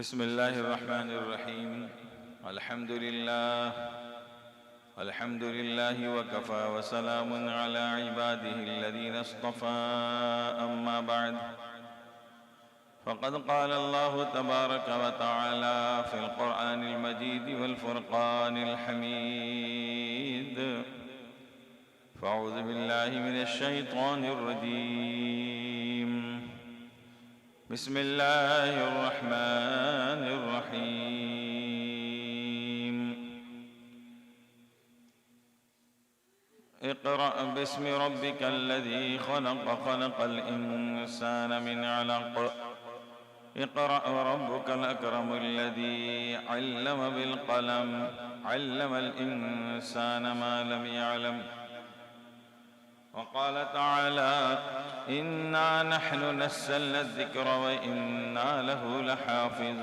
بسم الله الرحمن الرحيم. الحمد لله وكفى وسلام على عباده الذين اصطفى. أما بعد، فقد قال الله تبارك وتعالى في القرآن المجيد والفرقان الحميد: فأعوذ بالله من الشيطان الرجيم. بسم الله الرحمن الرحيم. اقرأ باسم ربك الذي خلق، خلق الإنسان من علق. اقرأ وربك الأكرم الذي علم بالقلم، علم الإنسان ما لم يعلم. وقال تعالى: إنا نحن نزلنا الذكر وإنا له لحافظون.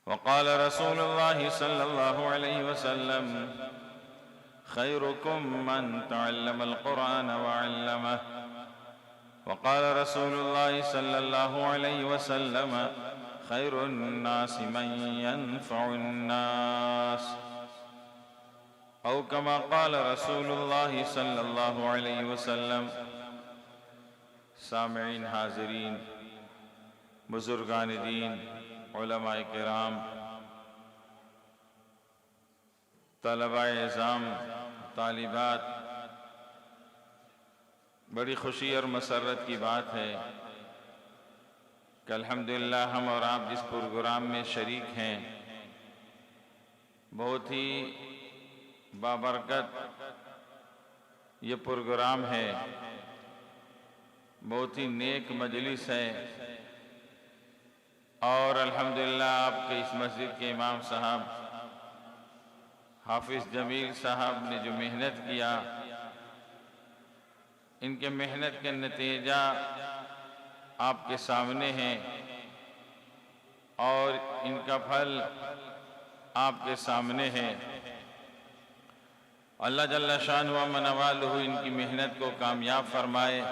وقال رسول الله صلى الله عليه وسلم: خيركم من تعلم القرآن وعلمه. وقال رسول الله صلى الله عليه وسلم: خير الناس من ينفع الناس. أو كما قال رسول الله صلی اللہ علیہ وسلم. سامعین، حاضرین، بزرگان دین، علماء کرام، طلباء اعظام، طالبات، بڑی خوشی اور مسرت کی بات ہے کہ الحمدللہ ہم اور آپ جس پروگرام میں شریک ہیں، بہت ہی بابرکت یہ پروگرام ہے، بہت ہی نیک مجلس ہے، اور الحمدللہ آپ کے اس مسجد کے امام صاحب حافظ جمیل صاحب نے جو محنت کیا، ان کے محنت کے نتیجہ آپ کے سامنے ہیں، اور ان کا پھل آپ کے سامنے ہے۔ اللہ جل شانہ و منوالہ ان کی محنت کو کامیاب فرمائے،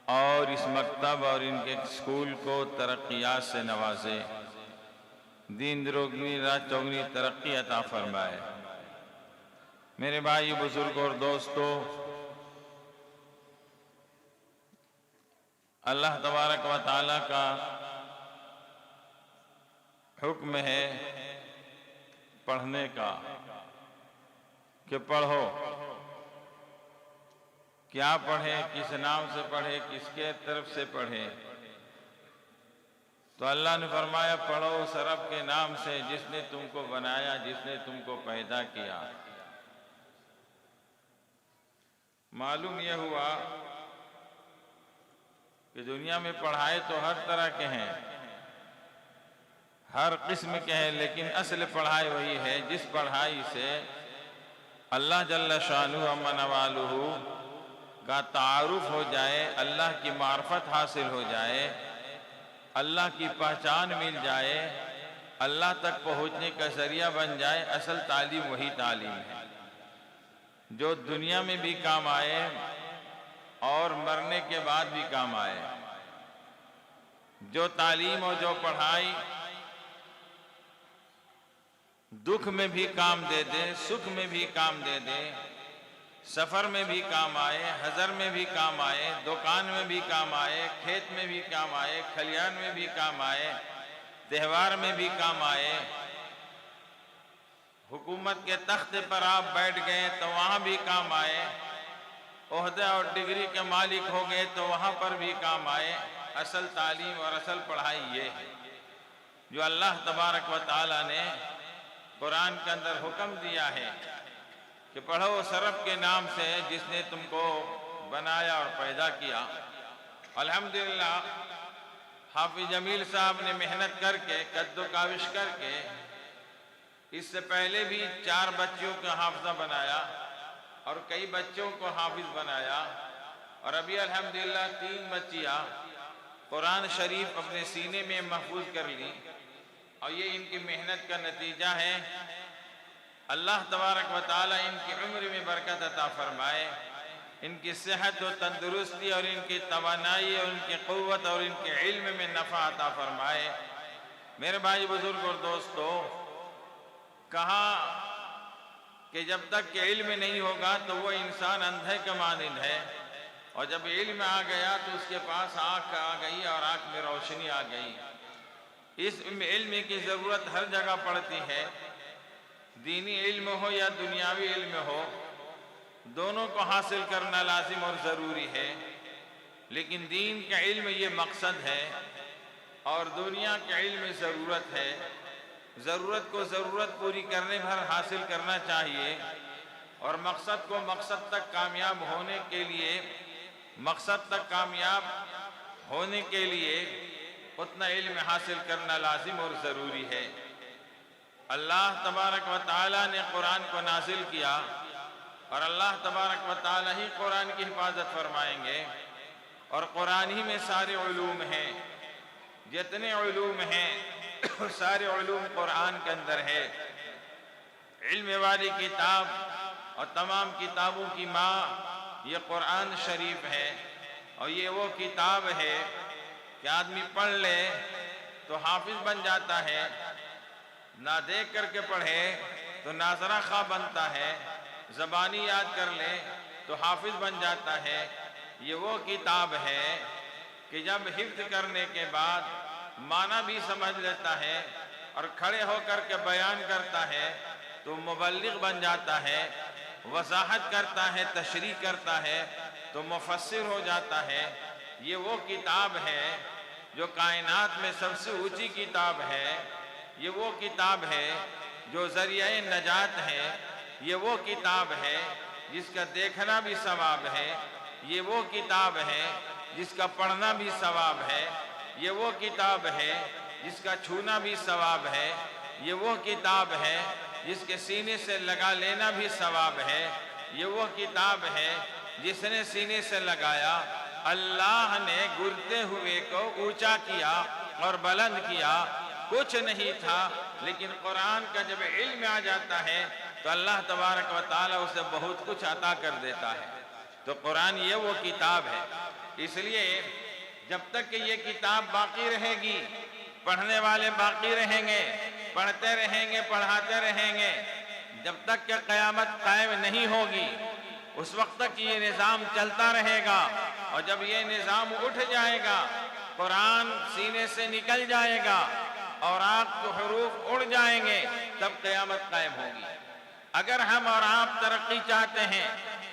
اور اس مکتب اور ان کے اسکول کو ترقیات سے نوازے، دین دروگنی رات چوگنی ترقی عطا فرمائے۔ میرے بھائی، بزرگ اور دوستو، اللہ تبارک و تعالیٰ کا حکم ہے پڑھنے کا کہ پڑھو۔ کیا پڑھے، کس نام سے پڑھے، کس کے طرف سے پڑھے؟ تو اللہ نے فرمایا پڑھو اس رب کے نام سے جس نے تم کو بنایا، جس نے تم کو پیدا کیا۔ معلوم یہ ہوا کہ دنیا میں پڑھائی تو ہر طرح کے ہیں، ہر قسم کے ہیں، لیکن اصل پڑھائی وہی ہے جس پڑھائی سے اللہ جل شانہ و منوالہ کا تعارف ہو جائے، اللہ کی معرفت حاصل ہو جائے، اللہ کی پہچان مل جائے، اللہ تک پہنچنے کا ذریعہ بن جائے۔ اصل تعلیم وہی تعلیم ہے جو دنیا میں بھی کام آئے اور مرنے کے بعد بھی کام آئے۔ جو تعلیم اور جو پڑھائی دکھ میں بھی کام دے دے، سکھ میں بھی کام دے دے، سفر میں بھی کام آئے، حضر میں بھی کام آئے، دکان میں بھی کام آئے، کھیت میں بھی کام آئے، کھلیان میں بھی کام آئے، تہوار میں بھی کام آئے، حکومت کے تخت پر آپ بیٹھ گئے تو وہاں بھی کام آئے، عہدہ اور ڈگری کے مالک ہو گئے تو وہاں پر بھی کام آئے۔ اصل تعلیم اور اصل پڑھائی یہ ہے جو اللہ تبارک و تعالیٰ نے قرآن کے اندر حکم دیا ہے کہ پڑھو اس رب کے نام سے جس نے تم کو بنایا اور پیدا کیا۔ الحمدللہ حافظ جمیل صاحب نے محنت کر کے، قد و کاوش کر کے، اس سے پہلے بھی 4 بچیوں کا حافظہ بنایا اور کئی بچوں کو حافظ بنایا، اور ابھی الحمدللہ 3 بچیاں قرآن شریف اپنے سینے میں محفوظ کر لی، اور یہ ان کی محنت کا نتیجہ ہے۔ اللہ تبارک و تعالی ان کی عمر میں برکت عطا فرمائے، ان کی صحت و تندرستی اور ان کی توانائی اور ان کی قوت اور ان کے علم میں نفع عطا فرمائے۔ میرے بھائی بزرگ اور دوستو، کہا کہ جب تک کہ علم نہیں ہوگا تو وہ انسان اندھے کا مانند ہے، اور جب علم آ گیا تو اس کے پاس آنکھ آ گئی اور آنکھ میں روشنی آ گئی۔ اس علم کی ضرورت ہر جگہ پڑتی ہے، دینی علم ہو یا دنیاوی علم ہو، دونوں کو حاصل کرنا لازم اور ضروری ہے۔ لیکن دین کا علم یہ مقصد ہے اور دنیا کے علم ضرورت ہے۔ ضرورت کو ضرورت پوری کرنے بھر حاصل کرنا چاہیے، اور مقصد کو مقصد تک کامیاب ہونے کے لیے اتنا علم حاصل کرنا لازم اور ضروری ہے۔ اللہ تبارک و تعالی نے قرآن کو نازل کیا، اور اللہ تبارک و تعالی ہی قرآن کی حفاظت فرمائیں گے، اور قرآن ہی میں سارے علوم ہیں۔ جتنے علوم ہیں سارے علوم قرآن کے اندر ہے۔ علم والی کتاب اور تمام کتابوں کی ماں یہ قرآن شریف ہے، اور یہ وہ کتاب ہے کہ آدمی پڑھ لے تو حافظ بن جاتا ہے، نہ دیکھ کر کے پڑھے تو ناظرہ خواہ بنتا ہے، زبانی یاد کر لے تو حافظ بن جاتا ہے۔ یہ وہ کتاب ہے کہ جب حفظ کرنے کے بعد معنی بھی سمجھ لیتا ہے اور کھڑے ہو کر کے بیان کرتا ہے تو مبلغ بن جاتا ہے، وضاحت کرتا ہے، تشریح کرتا ہے تو مفسر ہو جاتا ہے۔ یہ وہ کتاب ہے جو کائنات میں سب سے اونچی کتاب ہے، یہ وہ کتاب ہے جو ذریعہ نجات ہے، یہ وہ کتاب ہے جس کا دیکھنا بھی ثواب ہے، یہ وہ کتاب ہے جس کا پڑھنا بھی ثواب ہے، یہ وہ کتاب ہے جس کا چھونا بھی ثواب ہے، یہ وہ کتاب ہے جس کے سینے سے لگا لینا بھی ثواب ہے، یہ وہ کتاب ہے جس نے سینے سے لگایا اللہ نے گرتے ہوئے کو اونچا کیا اور بلند کیا۔ کچھ نہیں تھا، لیکن قرآن کا جب علم آ جاتا ہے تو اللہ تبارک و تعالی اسے بہت کچھ عطا کر دیتا ہے۔ تو قرآن یہ وہ کتاب ہے، اس لیے جب تک کہ یہ کتاب باقی رہے گی، پڑھنے والے باقی رہیں گے، پڑھتے رہیں گے، پڑھاتے رہیں گے، جب تک کہ قیامت قائم نہیں ہوگی اس وقت تک یہ نظام چلتا رہے گا، اور جب یہ نظام اٹھ جائے گا، قرآن سینے سے نکل جائے گا اور آنکھ کے حروف اڑ جائیں گے، تب قیامت قائم ہوگی۔ اگر ہم اور آپ ترقی چاہتے ہیں،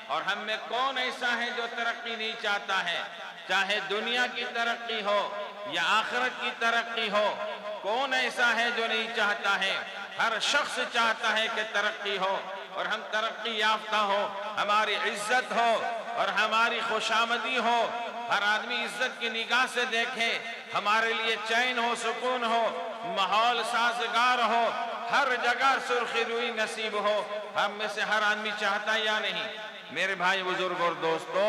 اور ہم میں کون ایسا ہے جو ترقی نہیں چاہتا ہے، چاہے دنیا کی ترقی ہو یا آخرت کی ترقی ہو، کون ایسا ہے جو نہیں چاہتا ہے؟ ہر شخص چاہتا ہے کہ ترقی ہو اور ہم ترقی یافتہ ہو، ہماری عزت ہو اور ہماری خوشامدی ہو، ہر آدمی عزت کی نگاہ سے دیکھے، ہمارے لیے چین ہو، سکون ہو، ماحول سازگار ہو، ہر جگہ سرخی روئی نصیب ہو۔ ہم میں سے ہر آدمی چاہتا ہے یا نہیں؟ میرے بھائی بزرگ اور دوستو،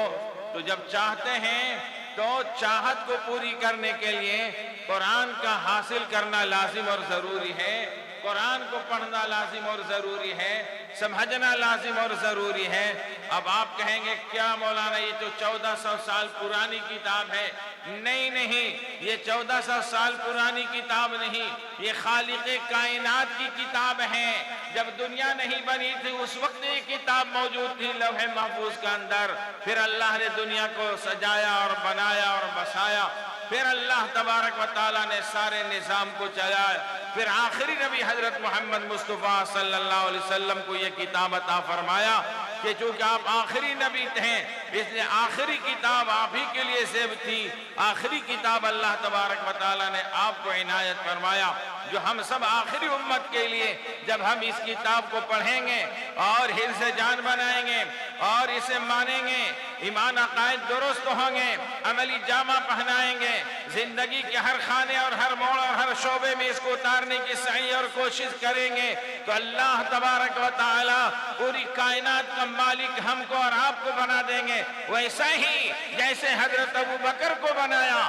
تو جب چاہتے ہیں تو چاہت کو پوری کرنے کے لیے قرآن کا حاصل کرنا لازم اور ضروری ہے، قرآن کو پڑھنا لازم اور ضروری ہے، سمجھنا لازم اور ضروری ہے۔ اب آپ کہیں گے کیا مولانا یہ تو 1400 سال پرانی کتاب ہے؟ نہیں، یہ 1400 سال پرانی کتاب نہیں، یہ خالق کائنات کی کتاب ہے۔ جب دنیا نہیں بنی تھی اس وقت یہ کتاب موجود تھی لوح محفوظ کے اندر، پھر اللہ نے دنیا کو سجایا اور بنایا اور بسایا، پھر اللہ تبارک و تعالیٰ نے سارے نظام کو چلایا، پھر آخری نبی حضرت محمد مصطفیٰ صلی اللہ علیہ وسلم کو یہ کتاب عطا فرمایا کہ چونکہ آپ آخری نبی تھے اس لیے آخری کتاب آپ ہی کے لیے زیب تھی، آخری کتاب اللہ تبارک و تعالیٰ نے آپ کو عنایت فرمایا، جو ہم سب آخری امت کے لیے جب ہم اس کتاب کو پڑھیں گے اور حفظ جان بنائیں گے اور اسے مانیں گے، ایمان عقائد درست ہوں گے، عملی جامہ پہنائیں گے، زندگی کے ہر خانے اور ہر موڑ اور ہر شعبے میں اس کو اتارنے کی سعی اور کوشش کریں گے، تو اللہ تبارک و تعالی پوری کائنات کا مالک ہم کو اور آپ کو بنا دیں گے۔ ویسا ہی جیسے حضرت ابو بکر کو بنایا،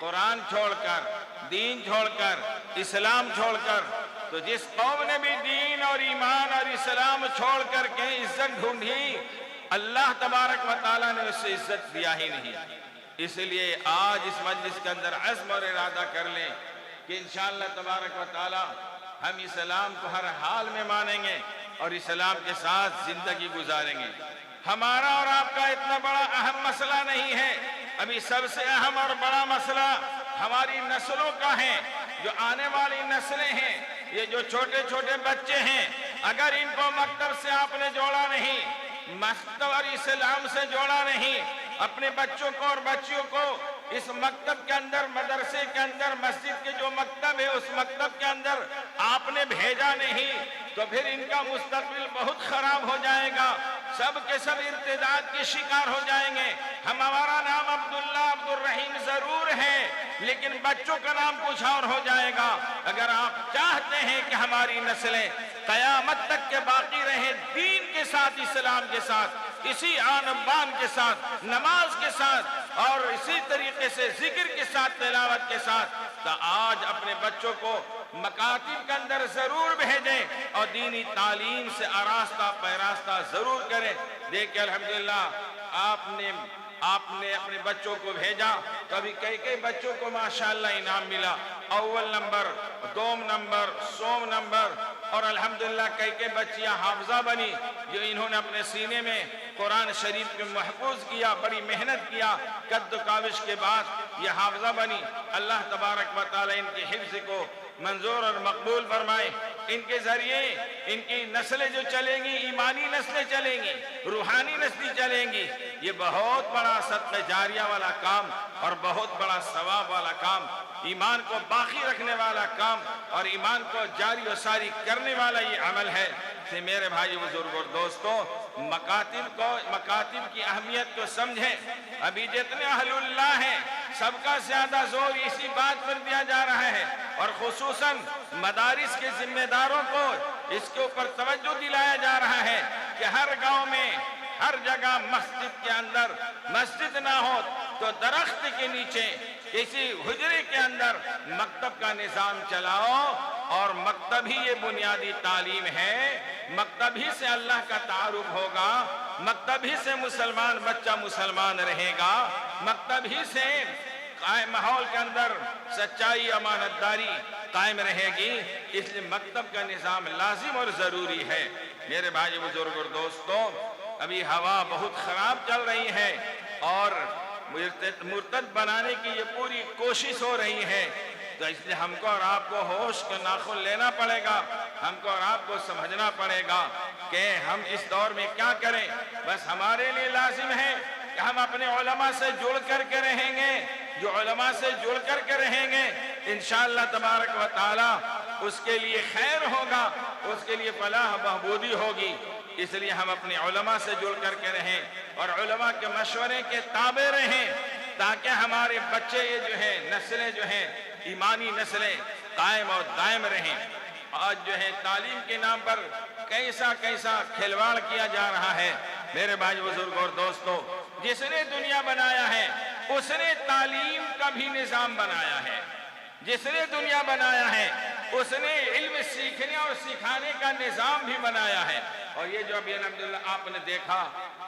قرآن چھوڑ کر، دین چھوڑ کر، اسلام چھوڑ کر، تو جس قوم نے بھی دین اور ایمان اور اسلام چھوڑ کر کے عزت ڈھونڈی، اللہ تبارک و تعالیٰ نے اسے عزت دیا ہی نہیں۔ اس لیے آج اس مجلس کے اندر عزم اور ارادہ کر لیں کہ انشاءاللہ تبارک و تعالیٰ ہم اسلام کو ہر حال میں مانیں گے اور اسلام کے ساتھ زندگی گزاریں گے۔ ہمارا اور آپ کا اتنا بڑا اہم مسئلہ نہیں ہے، ابھی سب سے اہم اور بڑا مسئلہ ہماری نسلوں کا ہے۔ جو آنے والی نسلیں ہیں، یہ جو چھوٹے چھوٹے بچے ہیں، اگر ان کو مکتب سے آپ نے جوڑا نہیں، مکتب اور اسلام سے جوڑا نہیں، اپنے بچوں کو اور بچیوں کو اس مکتب کے اندر، مدرسے کے اندر، مسجد کے جو مکتب ہے اس مکتب کے اندر آپ نے بھیجا نہیں، تو پھر ان کا مستقبل بہت خراب ہو جائے گا، سب کے سب ارتداد کے شکار ہو جائیں گے۔ ہمارا نام عبداللہ عبدالرحیم ضرور ہے، لیکن بچوں کا نام کچھ اور ہو جائے گا۔ اگر آپ چاہتے ہیں کہ ہماری نسلیں قیامت تک کے باقی رہیں دین کے ساتھ، اسلام کے ساتھ، اسی آن بان کے ساتھ، نماز کے ساتھ اور اسی طریقے سے ذکر کے ساتھ، تلاوت کے ساتھ، تو آج اپنے بچوں کو مکاتب کے اندر ضرور بھیجیں اور دینی تعلیم سے آراستہ پیراستہ ضرور کریں۔ دیکھیں الحمدللہ آپ نے اپنے بچوں کو بھیجا، تو ابھی کئی بچوں کو ماشاءاللہ انعام ملا، اول نمبر، دوم نمبر، سوم نمبر، اور الحمدللہ کئی بچیاں حافظہ بنی، جو انہوں نے اپنے سینے میں قرآن شریف کے محفوظ کیا، بڑی محنت کیا، قد و کاوش کے بعد یہ حافظہ بنی۔ اللہ تبارک و تعالی ان کی حفظ کو منظور اور مقبول فرمائے۔ ان کے ذریعے ان کی نسلیں جو چلیں گی، ایمانی نسلیں چلیں گی، روحانی نسلیں چلیں گی، یہ بہت بڑا صدقہ جاریہ والا کام اور بہت بڑا ثواب والا کام، ایمان کو باقی رکھنے والا کام اور ایمان کو جاری و ساری کرنے والا یہ عمل ہے۔ سے میرے بھائی بزرگ اور دوستوں، مکاتب کی اہمیت کو سمجھیں۔ ابھی جتنے اہل اللہ ہیں، سب کا زیادہ زور اسی بات پر دیا جا رہا ہے، اور خصوصاً مدارس کے ذمہ داروں کو اس کے اوپر توجہ دلایا جا رہا ہے کہ ہر گاؤں میں، ہر جگہ مسجد کے اندر، مسجد نہ ہو تو درخت کے نیچے کسی حجرے کے اندر مکتب کا نظام چلاؤ، اور مکتب ہی یہ بنیادی تعلیم ہے، مکتب ہی سے اللہ کا تعارف ہوگا، مکتب ہی سے مسلمان بچہ مسلمان رہے گا، مکتب ہی سے ماحول کے اندر سچائی، امانت داری قائم رہے گی۔ اس لیے مکتب کا نظام لازم اور ضروری ہے۔ میرے بھائی بزرگ اور دوستوں، ابھی ہوا بہت خراب چل رہی ہے اور مرتد بنانے کی یہ پوری کوشش ہو رہی ہے، تو اس لیے ہم کو اور آپ کو ہوش کے ناخن لینا پڑے گا، ہم کو اور آپ کو سمجھنا پڑے گا کہ ہم اس دور میں کیا کریں۔ بس ہمارے لیے لازم ہے کہ ہم اپنے علماء سے جڑ کر کے رہیں گے، جو علماء سے جڑ کر کے رہیں گے انشاءاللہ تبارک و تعالی اس کے لیے خیر ہوگا، اس کے لیے فلاح بہبودی ہوگی۔ اس لیے ہم اپنے علماء سے جڑ کر کے رہیں اور علماء کے مشورے کے تابع رہیں، تاکہ ہمارے بچے یہ جو ہیں، نسلیں جو ہیں، ایمانی نسلیں قائم اور دائم رہیں۔ آج جو ہے تعلیم کے نام پر کیسا کھلواڑ کیا جا رہا ہے۔ میرے بھائی بزرگ اور دوستو، جس نے دنیا بنایا ہے اس نے تعلیم کا بھی نظام بنایا ہے، جس نے دنیا بنایا ہے اس نے علم سیکھنے اور سکھانے کا نظام بھی بنایا ہے۔ اور یہ جو ابھی الحمدللہ آپ نے دیکھا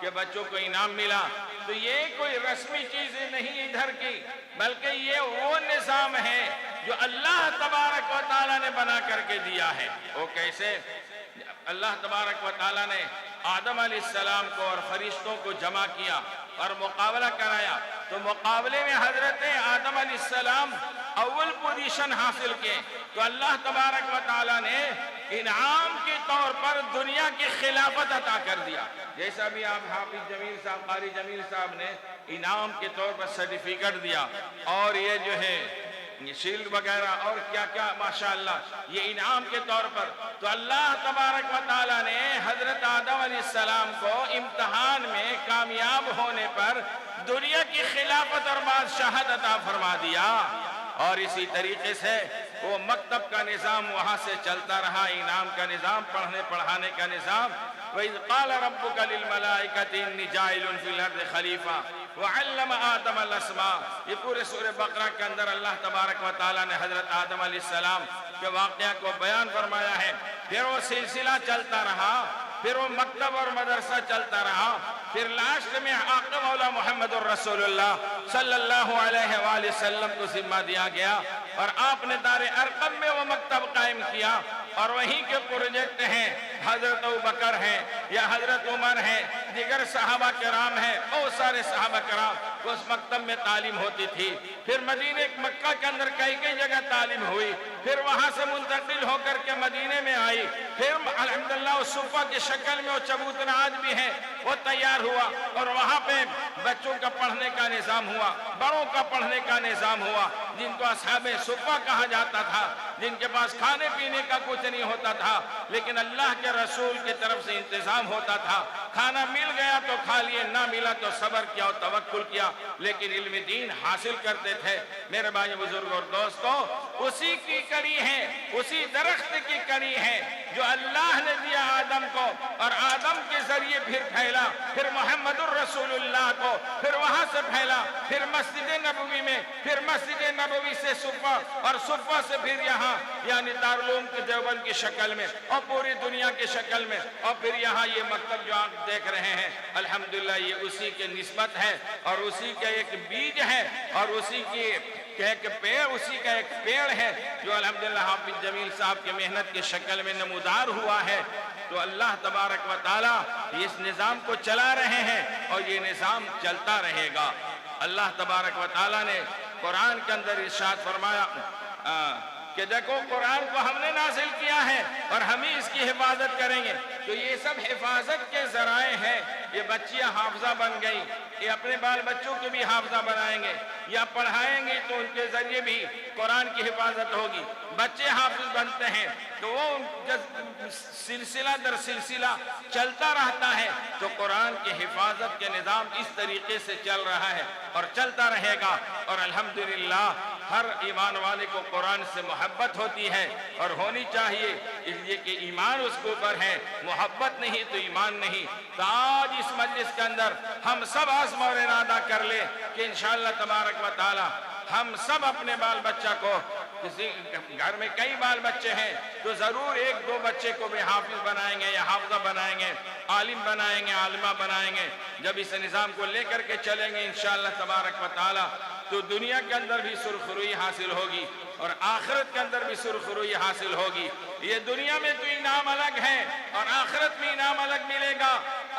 کہ بچوں کو انعام ملا، تو یہ کوئی رسمی چیزیں نہیں ادھر کی، بلکہ یہ وہ نظام ہے جو اللہ تبارک و تعالیٰ نے بنا کر کے دیا ہے۔ وہ کیسے؟ اللہ تبارک و تعالیٰ نے آدم علیہ السلام کو اور فرشتوں کو جمع کیا اور مقابلہ کرایا، تو مقابلے میں حضرت آدم علیہ السلام اول پوزیشن حاصل کے، تو اللہ تبارک و تعالیٰ نے انعام کے طور پر دنیا کی خلافت عطا کر دیا۔ جیسا بھی آپ حافظ جمیل صاحب، قاری جمیل صاحب نے انعام کے طور پر سرٹیفکیٹ دیا، اور یہ جو ہے شیلڈ وغیرہ اور کیا ماشاءاللہ یہ انعام کے طور پر، تو اللہ تبارک و تعالیٰ نے حضرت آدم علیہ السلام کو امتحان میں کامیاب ہونے پر دنیا کی خلافت اور بادشاہت عطا فرما دیا۔ اور اسی طریقے سے وہ مکتب کا نظام وہاں سے چلتا رہا، انعام کا نظام، پڑھنے پڑھانے کا نظام۔ وَإِذْ قَالَ رَبُّكَ لِلْمَلَائِكَةِ إِنِّي جَاعِلٌ فِي الْأَرْضِ خَلِيفَةً وعلم آدم الاسماء. یہ پورے سورہ بقرہ کے اندر اللہ تبارک و تعالیٰ نے حضرت آدم علیہ السلام کے واقعہ کو بیان فرمایا ہے. پھر وہ سلسلہ چلتا رہا، پھر وہ مکتب اور مدرسہ چلتا رہا، پھر لاسٹ میں آقا مولا محمد الرسول اللہ صلی اللہ علیہ وآلہ وسلم کو ذمہ دیا گیا، اور آپ نے دار ارقم میں وہ مکتب قائم کیا. اور وہیں کے پروجیکٹ ہیں، حضرت ابوبکر ہیں یا حضرت عمر ہیں، دیگر صحابہ کرام ہیں، بہت سارے صحابہ کرام اس مکتب میں تعلیم ہوتی تھی. پھر مدینہ مکہ کے اندر کئی جگہ تعلیم ہوئی، پھر وہاں سے منتقل ہو کر کے مدینے میں آئی. پھر الحمدللہ اس صفحہ کی شکل میں وہ چبوترا آج بھی ہے، وہ تیار ہوا، اور وہاں پہ بچوں کا پڑھنے کا نظام ہوا، بڑوں کا پڑھنے کا نظام ہوا، جن کو اصحاب صفحہ کہا جاتا تھا، جن کے پاس کھانے پینے کا کچھ نہیں ہوتا تھا، لیکن اللہ کے رسول کی طرف سے انتظام ہوتا تھا. کھانا مل گیا تو کھا لیے، نہ ملا تو صبر کیا اور توکل کیا، لیکن علم دین حاصل کرتے تھے. میرے بھائی بزرگ اور دوستوں، اسی کی کڑی ہے، اسی درخت کی کڑی ہے جو اللہ نے دیا آدم کو، اور آدم کے ذریعے پھر پھیلا، پھر محمد الرسول اللہ کو، پھر وہاں سے پھیلا، پھر مسجد نبوی میں، پھر مسجد نبوی سے صفحہ، اور صفحہ سے پھر یہاں یعنی دارالعلوم کے دیوبند کی شکل میں، اور پوری دنیا کی شکل میں، اور پھر یہاں یہ مکتب جو آپ دیکھ رہے ہیں الحمدللہ یہ اسی کے نسبت ہے، اور اسی کا ایک بیج ہے، اور اسی کی ایک پیڑ، اسی کا ایک پیڑ ہے جو الحمدللہ حافظ جمیل صاحب کی محنت کی شکل میں نمودار ہوا ہے. تو اللہ تبارک و تعالی اس نظام کو چلا رہے ہیں، اور یہ نظام چلتا رہے گا. اللہ تبارک و تعالی نے قرآن کے اندر ارشاد فرمایا کہ دیکھو قرآن کو ہم نے نازل کیا ہے اور ہم ہی اس کی حفاظت کریں گے. تو یہ سب حفاظت کے ذرائع ہیں. یہ بچیاں حافظہ بن گئی، یہ اپنے بال بچوں کو بھی حافظہ بنائیں گے یا پڑھائیں گے تو ان کے ذریعے بھی قرآن کی حفاظت ہوگی. بچے حافظ بنتے ہیں تو وہ سلسلہ در سلسلہ چلتا رہتا ہے. تو قرآن کی حفاظت کے نظام اس طریقے سے چل رہا ہے اور چلتا رہے گا. اور الحمدللہ ہر ایمان والے کو قرآن سے محبت ہوتی ہے اور ہونی چاہیے، اس لیے کہ ایمان اس کے اوپر ہے، محبت نہیں تو ایمان نہیں. تو آج اس مجلس کے اندر ہم سب عزم اور ارادہ کر لیں کہ انشاءاللہ تبارک و تعالی ہم سب اپنے بال بچہ کو، کسی گھر میں کئی بال بچے ہیں تو ضرور ایک دو بچے کو بھی حافظ بنائیں گے یا حافظہ بنائیں گے، عالم بنائیں گے، عالمہ بنائیں گے. جب اس نظام کو لے کر کے چلیں گے انشاءاللہ تبارک و تعالی تو دنیا کے اندر بھی سرخروئی حاصل ہوگی اور آخرت کے اندر بھی سرخروئی حاصل ہوگی. یہ دنیا میں تو انعام الگ ہے اور آخرت میں انعام الگ ملے گا.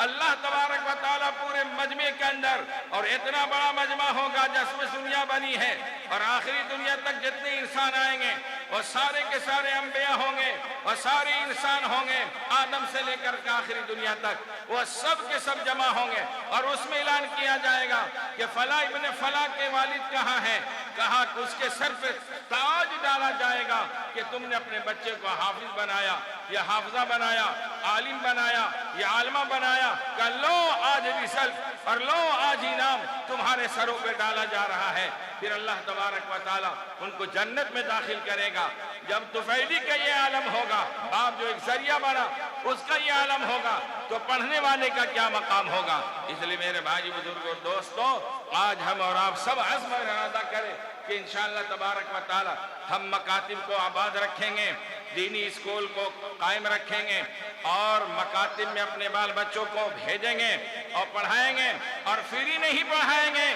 اللہ تبارک و تعالیٰ پورے مجمع کے اندر، اور اتنا بڑا مجمع ہوگا جس میں دنیا بنی ہے، اور آخری دنیا تک جتنے انسان آئیں گے اور سارے کے سارے انبیاء ہوں گے اور سارے انسان ہوں گے، آدم سے لے کر کے آخری دنیا تک وہ سب کے سب جمع ہوں گے. اور اس میں اعلان کیا جائے گا کہ فلاں ابن فلاں کے والد کہاں ہیں، کہا کہ اس کے سر پہ تاج ڈالا جائے گا کہ تم نے اپنے بچے کو حافظ بنایا یا حافظہ بنایا، عالم بنایا یا عالمہ بنایا، کہ لو آج رسالت اور لو آج انعام تمہارے سروں پہ ڈالا جا رہا ہے. پھر اللہ تبارک و تعالی ان کو جنت میں داخل کرے گا. جب طفیلی کا یہ عالم ہوگا، آپ جو ایک ذریعہ بنا اس کا یہ عالم ہوگا تو پڑھنے والے کا کیا مقام ہوگا. اس لیے میرے بھائی بزرگ اور دوستوں، آج ہم اور آپ سب عزم اور ارادہ کریں کہ انشاءاللہ تبارک و تعالی ہم مکاتب کو آباد رکھیں گے، دینی اسکول کو قائم رکھیں گے اور مکاتب میں اپنے بال بچوں کو بھیجیں گے اور پڑھائیں گے. اور فری نہیں پڑھائیں گے،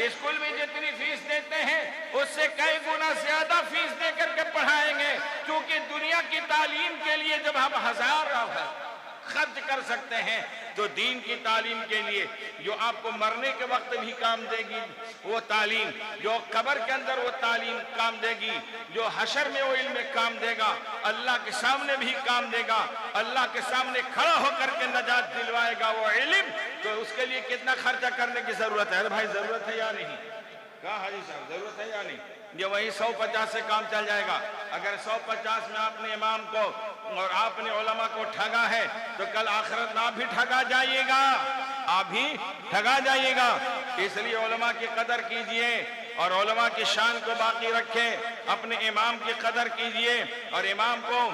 اسکول میں جتنی فیس دیتے ہیں اس سے کئی گنا زیادہ فیس دے کر کے پڑھائیں گے. کیونکہ دنیا کی تعلیم کے لیے جب ہم ہزار خرچ کر سکتے ہیں تو دین کی تعلیم کے لیے جو آپ کو مرنے کے وقت بھی کام دے گی وہ تعلیم، جو قبر کے اندر وہ تعلیم کام دے گی، جو حشر میں وہ علم کام دے گا، اللہ کے سامنے بھی کام دے گا، اللہ کے سامنے کھڑا ہو کر کے نجات دلوائے گا وہ علم. تو اس کے لیے کتنا خرچہ کرنے کی ضرورت ہے؟ ارے بھائی ضرورت ہے یا نہیں؟ کہا حاجی صاحب ضرورت ہے یا نہیں؟ یہ وہی 150 سے کام چل جائے گا. اگر 150 میں آپ نے امام کو اور آپ نے علماء کو ٹھگا ہے تو کل آخرت میں آپ بھی ٹھگا جائیے گا، آپ بھی ٹھگا جائیے گا. اس لیے علماء کی قدر کیجئے اور علماء کی شان کو باقی رکھیں. اپنے امام کی قدر کیجئے اور امام کو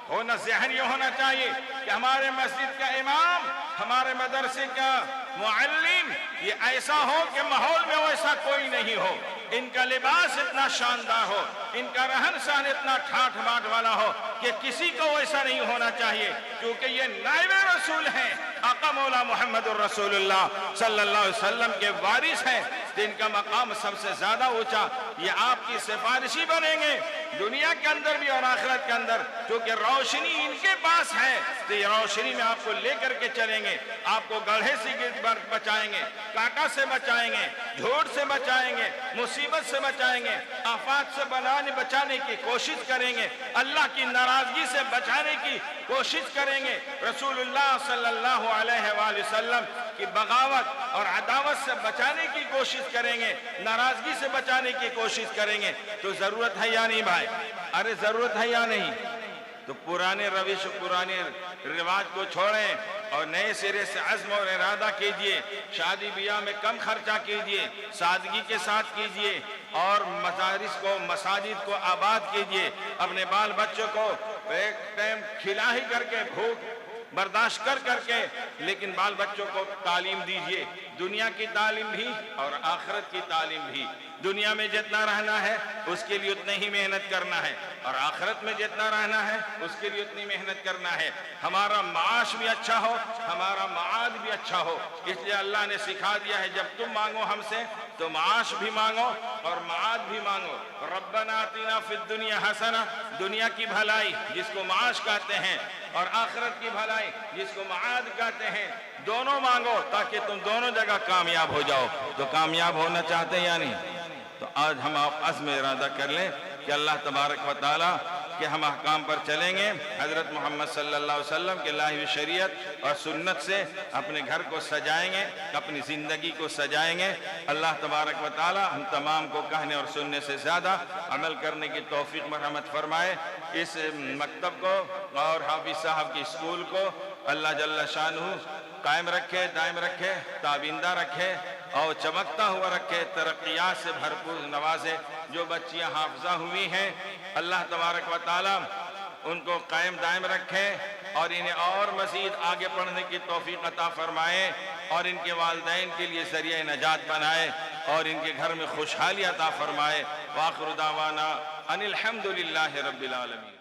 ہونا ذہن یہ ہونا چاہیے کہ ہمارے مسجد کا امام، ہمارے مدرسے کا معلم، یہ ایسا ہو کہ ماحول میں ویسا کوئی نہیں ہو، ان کا لباس اتنا شاندار ہو، ان کا رہن سہن اتنا ٹھاٹھ باٹ والا ہو کہ کسی کو ویسا نہیں ہونا چاہیے، کیونکہ یہ نائب رسول ہیں، آقا مولا محمد الرسول اللہ صلی اللہ علیہ وسلم کے وارث ہیں، جن کا مقام سب سے زیادہ اونچا، یہ آپ کی سفارشی بنیں گے دنیا کے اندر بھی اور آخرت کے اندر، کیونکہ روشنی ان کے پاس ہے، تو یہ روشنی میں آپ کو لے کر کے چلیں گے، آپ کو گڑھے سے بچائیں گے، کاٹا سے بچائیں گے، جھوٹ سے بچائیں گے، مصیبت سے بچائیں گے، آفات سے بچانے کی کوشش کریں گے، اللہ کی ناراضگی سے بچانے کی کوشش کریں گے، رسول اللہ صلی اللہ علیہ وآلہ وسلم کی بغاوت اور عداوت سے بچانے کی کوشش کریں گے، ناراضگی سے بچانے کی کوشش کریں گے، تو ضرورت ہے یا نہیں بھائی؟ ارے ضرورت ہے یا نہیں؟ تو پرانے روش پرانے رواج کو چھوڑیں اور نئے سرے سے عزم اور ارادہ کیجئے، شادی بیاہ میں کم خرچہ کیجئے، سادگی کے ساتھ کیجئے، اور مدارس کو مساجد کو آباد کیجئے، اپنے بال بچوں کو ایک ٹائم کھلا ہی کر کے بھوک برداشت کر کے لیکن بال بچوں کو تعلیم دیجئے، دنیا کی تعلیم بھی اور آخرت کی تعلیم بھی، دنیا میں جتنا رہنا ہے اس کے لیے اتنے ہی محنت کرنا ہے، اور آخرت میں جتنا رہنا ہے اس کے لیے اتنی محنت کرنا ہے، ہمارا معاش بھی اچھا ہو، ہمارا معاد بھی اچھا ہو، اس لیے اللہ نے سکھا دیا ہے جب تم مانگو ہم سے تو معاش بھی مانگو اور معاد بھی مانگو، ربنا آتنا فی الدنیا حسنہ، دنیا کی بھلائی جس کو معاش کہتے ہیں، اور آخرت کی بھلائی جس کو معاد کہتے ہیں، دونوں مانگو تاکہ تم دونوں جگہ کامیاب ہو جاؤ۔ تو کامیاب ہونا چاہتے ہیں یا نہیں؟ تو آج ہم آپ عزم ارادہ کر لیں کہ اللہ تبارک و تعالیٰ کہ ہم احکام پر چلیں گے، حضرت محمد صلی اللہ علیہ وسلم کے لائی ہوئی شریعت اور سنت سے اپنے گھر کو سجائیں گے، اپنی زندگی کو سجائیں گے۔ اللہ تبارک و تعالیٰ ہم تمام کو کہنے اور سننے سے زیادہ عمل کرنے کی توفیق مرحمت فرمائے۔ اس مکتب کو اور حافظ صاحب کی اسکول کو اللہ جل شانہ قائم رکھے، دائم رکھے، تابندہ رکھے اور چمکتا ہوا رکھے، ترقیات سے بھرپور نوازے۔ جو بچیاں حافظہ ہوئی ہیں اللہ تبارک و تعالیٰ ان کو قائم دائم رکھے اور انہیں اور مزید آگے پڑھنے کی توفیق عطا فرمائے، اور ان کے والدین کے لیے ذریعہ نجات بنائے، اور ان کے گھر میں خوشحالی عطا فرمائے۔ وآخر دعوانا ان الحمدللہ رب العالمین۔